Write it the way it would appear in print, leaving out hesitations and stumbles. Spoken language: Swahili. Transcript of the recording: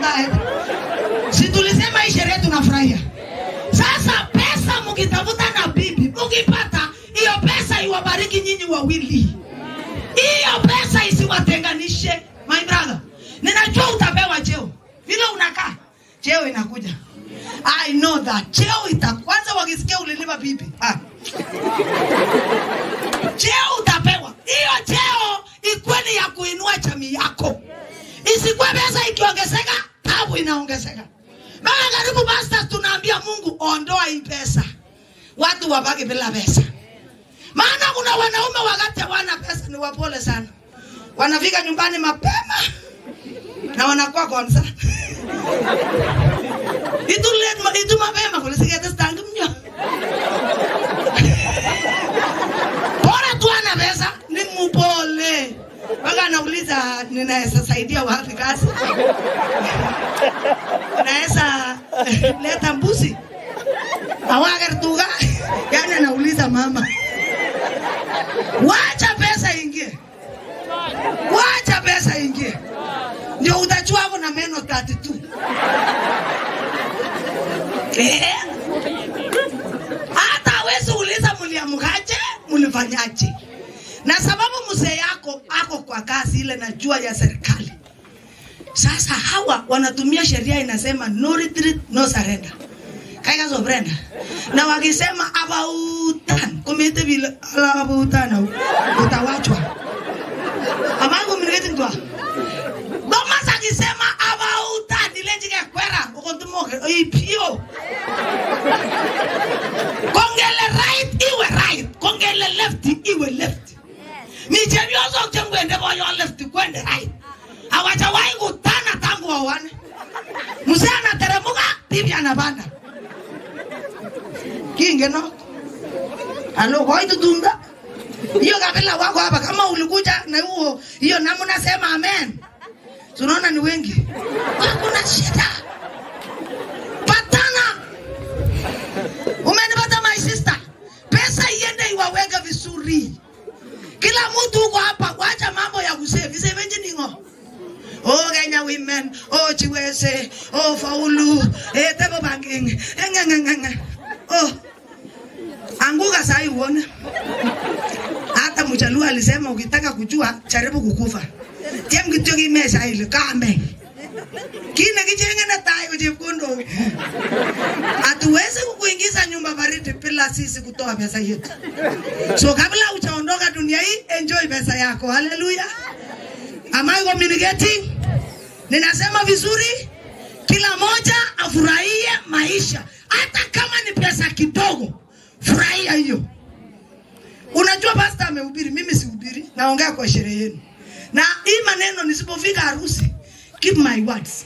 mtae. Si tulisema hii sherehe tunafurahia. Sasa pesa mkitafuta na bibi, mkipata hiyo pesa iwabariki nyinyi wawili. Hiyo pesa isiwatenganishe, my brother. Ninajua utapewa cheo. Vile unakaa, cheo inakuja. I know that. Cheo itakwanza wakisikia ulilipa bibi. Cheo utapewa. Hiyo cheo ikweli ya kuinua jamii yako. Isikuwe pesa ikiongezeka, tabu inaongezeka. Baba karibu pastors tunaambia Mungu ondoa hii pesa. Watu wabaki bila pesa. Maana kuna wanaume wakati hawana pesa ni wapole sana. Wanafika nyumbani mapema na wanakuwa kwanza. Itu mapema kulisikia testangu mnyo. Bora tu ana pesa ni mpole. Waka nauliza ninaweza saidia wapi kazi? Naweza leta mbuzi. Awagertuga. Yani anauliza mama. Wacha pesa ingie. Wacha pesa ingie. Ndio utajua hapo na meno 32. Hata wewe uliza mliamkaje, mlifanyaje? Na sababu mzee yako ako kwa kazi ile najua ya serikali. Sasa hawa wanatumia sheria inasema no retreat, no surrender. Kaya sobrenda. Na wakisema abautan, kumite bila abautan utawachwa. Amangu mnigeti ndwa. Boma sakisema abautan ile njike kwera ukontumoke ipio. Kongele right iwe right, kongele left iwe left. Michevyozo chengwende boyo left kwende right. Hawajawai kutana tangu wawane. Mzee anateremka, bibi anapanda. Kinge no. Alo kwa itu tunga. Hiyo kabila wako hapa kama ulikuja na huo hiyo namna sema amen. Tunaona ni wengi. Hakuna shida. Patana. Umenipata my sister. Pesa iende iwaweke vizuri. Kila mtu huko hapa wacha mambo ya kusave. Save ningo. Oh Kenya women, oh Chiweze, oh Faulu, Tebo banking. Oh. Anguka sai uone. Hata mchalua alisema ukitaka kujua jaribu kukufa. Tiam kityo kimesha ile kame. Kine kijenge na tai kujifundo. Hatuwezi kukuingiza nyumba baridi bila sisi kutoa pesa yetu. So kabla hujaondoka dunia hii, enjoy pesa yako. Hallelujah. Am I communicating? Ninasema vizuri, kila moja afurahie maisha. Hata kama ni pesa kidogo, furahia hiyo. Unajua pastor amehubiri, mimi sihubiri, naongea kwa sherehe yenu. Na hii maneno nisipofika harusi, keep my words.